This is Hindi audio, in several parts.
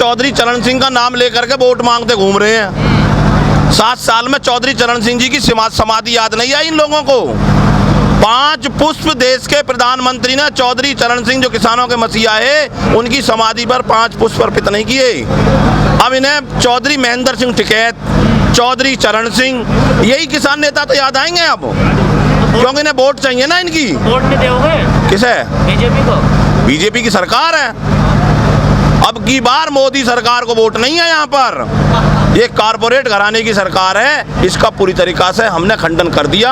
चौधरी चरण सिंह का नाम लेकर के वोट मांगते घूम रहे हैं। 7 साल में चौधरी चरण सिंह जी की समाधि याद नहीं आई इन लोगों को। 5 पुष्प देश के प्रधानमंत्री ने चौधरी चरण सिंह जो किसानों के मसीहा है उनकी समाधि पर 5 पुष्प अर्पित नहीं किए। अब इन्हें चौधरी महेंद्र सिंह टिकैत, चौधरी चरण सिंह, यही किसान नेता तो याद आएंगे अब, क्योंकि इन्हें वोट चाहिए ना। इनकी वोट नहीं दोगे किसे? बीजेपी को। बीजेपी की सरकार है, अब की बार मोदी सरकार को वोट नहीं है। यहाँ पर ये कारपोरेट घराने की सरकार है, इसका पूरी तरीका से हमने खंडन कर दिया।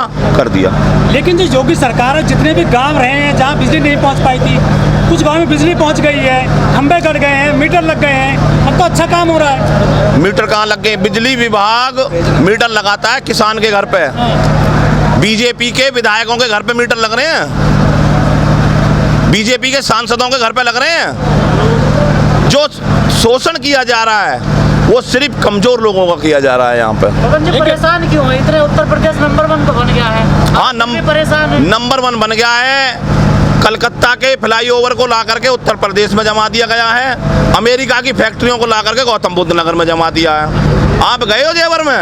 लेकिन जो योगी सरकार है, जितने भी गांव रहे हैं जहाँ बिजली नहीं पहुँच पाई थी, कुछ गाँव में बिजली पहुँच गई है, खंभे कट गए हैं, मीटर लग गए हैं, अब तो अच्छा काम हो रहा है। मीटर कहाँ लग गए? बिजली विभाग मीटर लगाता है किसान के घर पे। बीजेपी के विधायकों के घर पे मीटर लग रहे हैं, बीजेपी के सांसदों के घर पे लग रहे हैं। जो शोषण किया जा रहा है वो सिर्फ कमजोर लोगों का किया जा रहा है यहाँ पे। परेशान क्यों है इतने? उत्तर प्रदेश नंबर 1 तो बन गया है। हाँ, नंबर 1 बन गया है। कलकत्ता के फ्लाईओवर को ला करके उत्तर प्रदेश में जमा दिया गया है। अमेरिका की फैक्ट्रियों को ला करके गौतम बुद्ध नगर में जमा दिया है। आप गए हो जेवर में?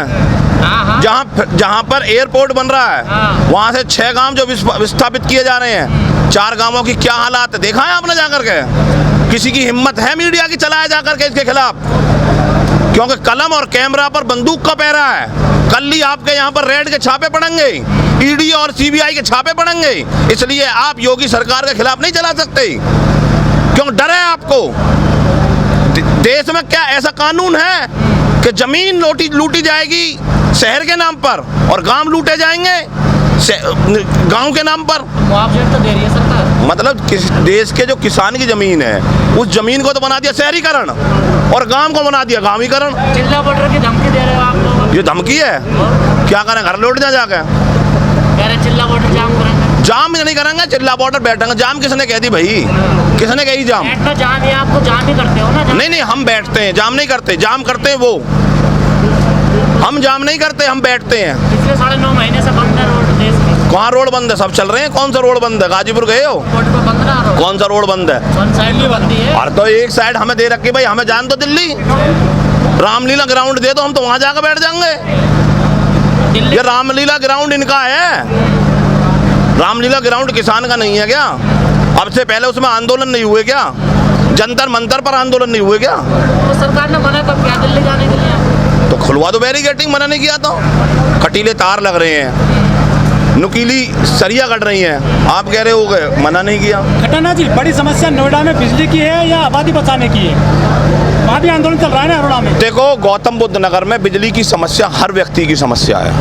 जहाँ पर एयरपोर्ट बन रहा है वहाँ से 6 गांव जो विस्थापित किए जा रहे हैं, 4 गांवों की क्या हालात है देखा है आपने जाकर के? किसी की हिम्मत है मीडिया की चलाया जाकर के इसके खिलाफ? क्योंकि कलम और कैमरा पर बंदूक का पहरा है। कल ही आपके यहाँ पर रेड के छापे पड़ेंगे, ईडी और सीबीआई के छापे पड़ेंगे। इसलिए आप योगी सरकार के खिलाफ नहीं चला सकते। क्यों डर है आपको? देश में क्या ऐसा कानून है कि जमीन लूटी जाएगी शहर के नाम पर और गांव लूटे जाएंगे गांव के नाम पर? मुआवजा तो दे रही है सरकार। मतलब देश के जो किसान की जमीन है उस जमीन को तो बना दिया शहरीकरण और गांव को बना दिया गांवीकरण। चिल्ला बॉर्डर की धमकी दे रहे हो आप लोग। ये धमकी है? क्या करें? घर लौट जाके कह रहे चिल्ला बॉर्डर जाम करेंगे। जाम नहीं करेंगे, चिल्ला बॉर्डर बैठेंगे। जाम किसने कह दी भाई? किसने कही जाम? बैठना जाम है, आप तो जाम ही करते हो ना। नहीं, हम बैठते हैं, जाम नहीं करते। जाम करते हैं वो, हम जाम नहीं करते, हम बैठते हैं। पिछले 9.5 महीने से बंद है रोड देश में। कहाँ रोड बंद है? सब चल रहे हैं। कौन सा रोड बंद है? गाजीपुर गए हो? कौन सा रोड बंद है? और तो एक साइड हमें दे रखी भाई, हमें जान दो दिल्ली, रामलीला ग्राउंड दे दो, हम तो वहां जाकर बैठ जाएंगे। ये रामलीला ग्राउंड इनका है, रामलीला ग्राउंड किसान का नहीं है क्या? अब से पहले उसमें आंदोलन नहीं हुए क्या? जंतर मंतर पर आंदोलन नहीं हुए क्या? तो सरकार ने मना कब किया दिल्ली जाने के लिए? तो खुलवा दो बैरिकेडिंग, मना नहीं किया तो। कटीले तार लग रहे हैं, नुकीली सरिया कट रही हैं, आप कह रहे हो गए मना नहीं किया। खटाना जी, बड़ी समस्या नोएडा में बिजली की है या आबादी बचाने की है? वहाँ भी आंदोलन चल रहा है ना नोएडा में। देखो, गौतम बुद्ध नगर में बिजली की समस्या हर व्यक्ति की समस्या है,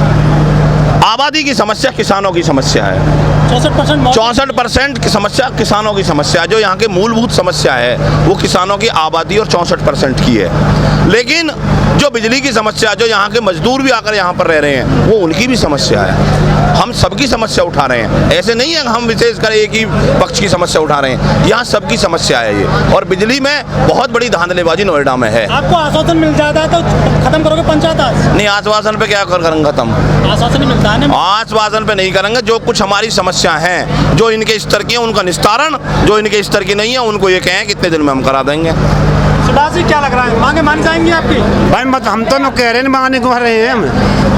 आबादी की समस्या किसानों की समस्या है। 64% की समस्या किसानों की समस्या, जो यहाँ की मूलभूत समस्या है वो किसानों की आबादी और 64% की है। लेकिन जो बिजली की समस्या, जो यहाँ के मजदूर भी आकर यहाँ पर रह रहे हैं, वो उनकी भी समस्या है। हम सबकी समस्या उठा रहे हैं, ऐसे नहीं है हम विशेषकर एक ही पक्ष की समस्या उठा रहे हैं, यहाँ सबकी समस्या है ये। और बिजली में बहुत बड़ी धांधलेबाजी नोएडा में है। आपको आश्वासन मिल जाता है तो खत्म करोगे पंचायत आज? नहीं, आश्वासन पे क्या करेंगे खत्म? आश्वासन मिलता है ना? आश्वासन पे नहीं करेंगे। जो कुछ हमारी समस्या है, जो इनके स्तर की है उनका निस्तारण, जो इनके स्तर की नहीं है उनको ये कहें कितने दिन में हम करा देंगे। सुभाष जी, क्या लग रहा है, मांगे मान जाएंगी आपकी? भाई मत, हम तो कह रहे हैं मांगने को रहे हैं, हम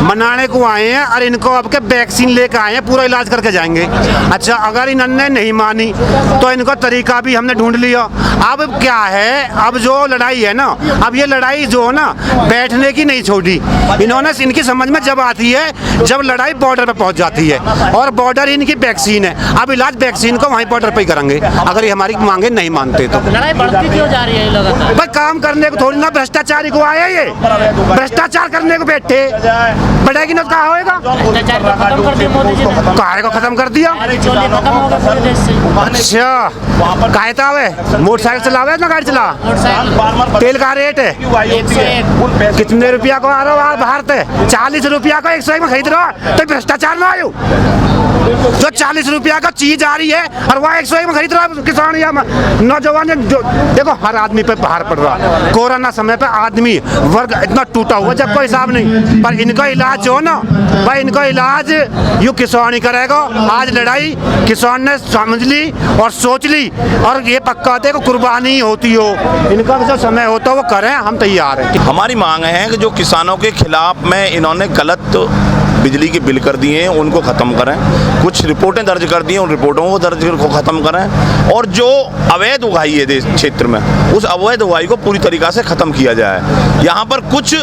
मनाने को आए हैं और इनको आपके वैक्सीन लेकर आए हैं, पूरा इलाज करके जाएंगे। अच्छा, अगर इन्होंने नहीं मानी तो इनको तरीका भी हमने ढूंढ लिया। अब क्या है, अब जो लड़ाई है ना, अब ये लड़ाई जो है ना बैठने की नहीं छोड़ी इन्होंने। इनकी समझ में जब आती है जब लड़ाई बॉर्डर पे पहुंच जाती है, और बॉर्डर इनकी वैक्सीन है। अब इलाज वैक्सीन को वहीं बॉर्डर पे ही करेंगे अगर ये हमारी मांगे नहीं मानते तो। लड़ाई बढ़ती क्यों जा रही है लगातार? भाई काम करने को थोड़ी ना, भ्रष्टाचारी को आया, ये भ्रष्टाचार करने को बैठे बढ़ेगी ना, कहा होएगा? भ्रष्टाचार को खत्म कर दिया मोदी जी ने। काहे को खत्म कर दिया? चोरी खत्म हो गया पूरे देश से। अच्छा, काहे तावे मोटरसाइकिल चलावे ना गाड़ी चला? तेल का रेट है 101। कितने रुपया को आ रहा है बाहर से? 40 रुपया को 101 में खरीद रहा तो भ्रष्टाचार ना आयो? जो 40 रुपया का चीज आ रही है और वह 101 में खरीद रहा किसान या नौजवान। जो देखो, हर आदमी पे भार पड़ रहा। कोरोना समय पे आदमी वर्ग इतना टूटा हुआ जब कोई हिसाब नहीं, पर इनका इलाज जो ना भाई, इनका इलाज यू किसान ही करेगा। आज लड़ाई किसान ने समझ ली और सोच ली, और ये पक्का थे कि कुर्बानी होती हो, इनका जो समय होता है वो करें, हम तैयार हैं। हमारी मांग है कि जो किसानों के खिलाफ में इन्होंने गलत बिजली के बिल कर दिए हैं उनको ख़त्म करें, कुछ रिपोर्टें दर्ज कर दी हैं उन रिपोर्टों को दर्ज को ख़त्म करें, और जो अवैध उगाही है देश क्षेत्र में उस अवैध उगाही को पूरी तरीक़ा से ख़त्म किया जाए। यहाँ पर कुछ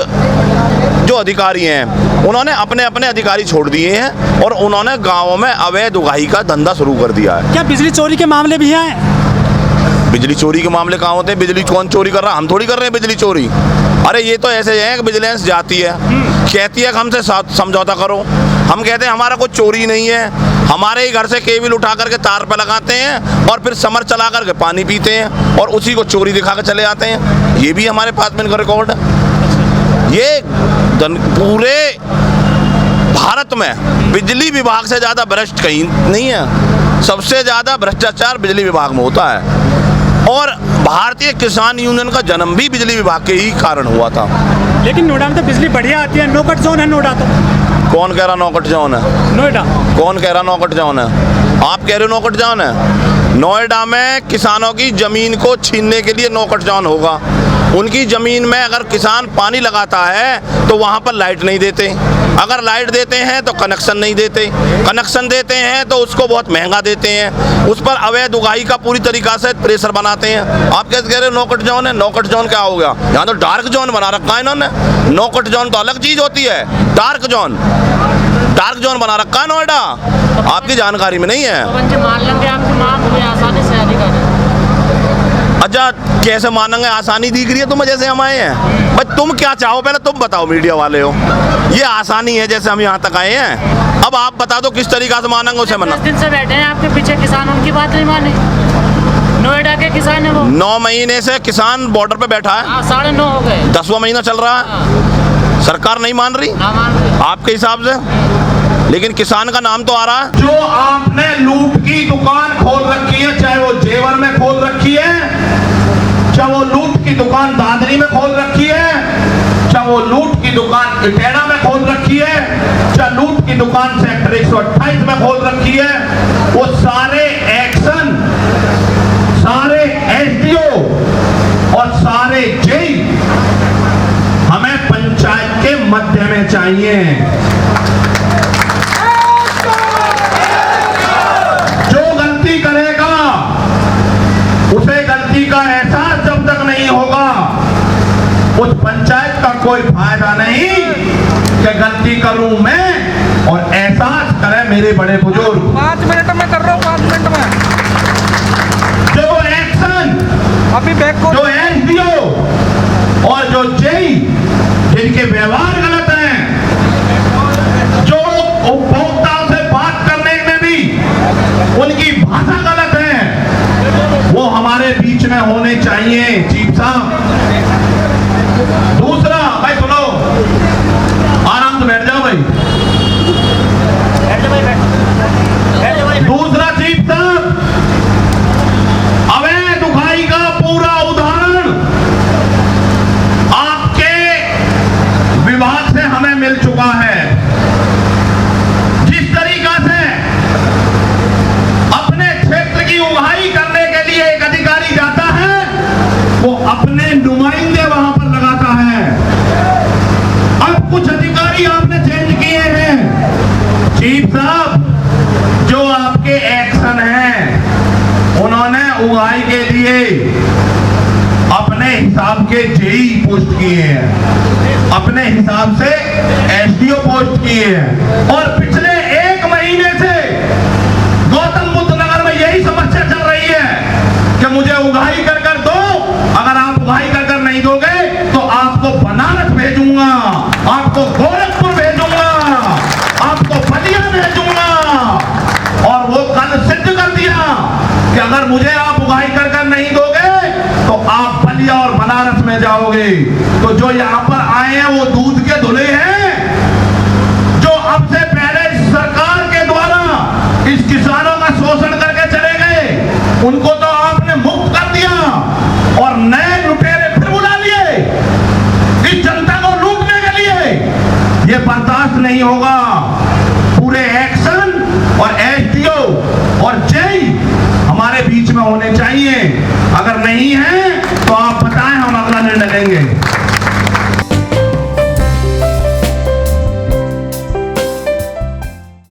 जो अधिकारी हैं उन्होंने अपने अपने अधिकारी छोड़ दिए हैं और उन्होंने गाँवों में अवैध उगाही का धंधा शुरू कर दिया है। क्या बिजली चोरी के मामले भी हैं? बिजली चोरी के मामले कहाँ होते हैं? बिजली कौन चोरी कर रहा है? हम थोड़ी कर रहे हैं बिजली चोरी। अरे ये तो ऐसे है कि विजिलेंस जाती है, कहती है कि हमसे समझौता करो, हम कहते हैं हमारा कोई चोरी नहीं है, हमारे ही घर से केबल उठा करके तार पर लगाते हैं और फिर समर चला करके पानी पीते हैं और उसी को चोरी दिखा कर चले आते हैं। ये भी हमारे पास में इनका रिकॉर्ड है। ये पूरे भारत में बिजली विभाग से ज़्यादा भ्रष्ट कहीं नहीं है। सबसे ज़्यादा भ्रष्टाचार बिजली विभाग में होता है, और भारतीय किसान यूनियन का जन्म भी बिजली विभाग के ही कारण हुआ था। लेकिन नोएडा में तो बिजली बढ़िया आती है, नो कट जोन है नोएडा तो। कौन कह रहा नो कट जोन है? नोएडा कौन कह रहा नो कट जोन है? आप कह रहे हो नो कट जोन है? नोएडा में किसानों की जमीन को छीनने के लिए नो कट जोन होगा। उनकी ज़मीन में अगर किसान पानी लगाता है तो वहाँ पर लाइट नहीं देते, अगर लाइट देते हैं तो कनेक्शन नहीं देते, कनेक्शन देते हैं तो उसको बहुत महंगा देते हैं, उस पर अवैध उगाही का पूरी तरीक़ा से प्रेशर बनाते हैं। आप कैसे कह रहे हो नो कट जोन है? नो कट जोन क्या हो गया? यहाँ तो डार्क जोन बना रखा है इन्होंने। नो कट जोन तो अलग चीज़ होती है, डार्क जोन बना रखा है नोएडा, आपकी जानकारी में नहीं है। मान लेंगे आपकी मांग हुई आसानी से अधिकारी। अच्छा, कैसे मानेंगे? आसानी दिख रही है तुम्हें जैसे हम आए हैं? बस तुम क्या चाहो पहले तुम बताओ, मीडिया वाले हो। ये आसानी है जैसे हम यहाँ तक आए हैं, अब आप बता दो किस तरीक़ा से मानेंगे उसे मना। 10 दिन से बैठे हैं आपके पीछे किसान, उनकी बात नहीं माने। नोएडा के किसान है वो। 9 महीने से किसान बॉर्डर पे बैठा है। 9.5 हो गए, 10वां महीना चल रहा है, सरकार नहीं मान रही ना मान रही आपके हिसाब से, लेकिन किसान का नाम तो आ रहा है। जो आपने लूट की दुकान खोल रखी है, चाहे वो जेवर में खोल रखी है, चाहे वो लूट की दुकान दादरी में खोल रखी है, चाहे वो लूट की दुकान इटेड़ा में खोल रखी है, चाहे लूट की दुकान सेक्टर 128 में खोल रखी है, वो सारे एक्शन, सारे एसडीओ और सारे जेई हमें पंचायत के मध्य में चाहिए। करेगा उसे गलती का एहसास जब तक नहीं होगा, उस पंचायत का कोई फायदा नहीं कि गलती करूं मैं और एहसास करें मेरे बड़े बुजुर्ग। 5 मिनट में कर रहा हूं, 5 मिनट में। जो एक्शन अभी बैक को जो एसडीओ और जो जेई जिनके व्यवहार गलत हैं, जो उपभोक्ताओं से बात करने में भी उनकी भाषा गलत है, वो हमारे बीच में होने चाहिए चीफ साहब। दूसरा, भाई सुनो, आराम से बैठ जाओ भाई। दूसरा चीफ साहब, अवैध उगाही का पूरा उदाहरण आपके विभाग से हमें मिल चुका है। जिस तरीका से अपने क्षेत्र की उगाही करने के लिए एक अधिकारी जाता है, वो अपने नुमाइंदे वहां पर लगाता है। अब कुछ अधिकारी आपने चेंज किए हैं चीफ साहब, जो आपके एक्शन हैं, उन्होंने उगाही के लिए अपने हिसाब के जेई पोस्ट किए हैं, अपने हिसाब से एसडीओ पोस्ट किए हैं, और पिछले 1 महीने से गौतम बुद्ध नगर में यही समस्या चल रही है कि मुझे उगाही कर दो, अगर आप उगाही कर नहीं दोगे तो आपको बनारस भेजूंगा, आपको गोरखपुर भेजूंगा, आपको बलिया भेजूंगा। और वो कल सिद्ध कर दिया कि अगर मुझे आप उगाही कर नहीं दोगे तो आप बलिया और बनारस में जाओगे। तो जो यहाँ पर आए हैं वो दूध के धुले हैं, जो अब से पहले सरकार के द्वारा इस किसानों का शोषण करके चले गए, उनको तो आपने मुक्त कर दिया और नए लुटेरे होने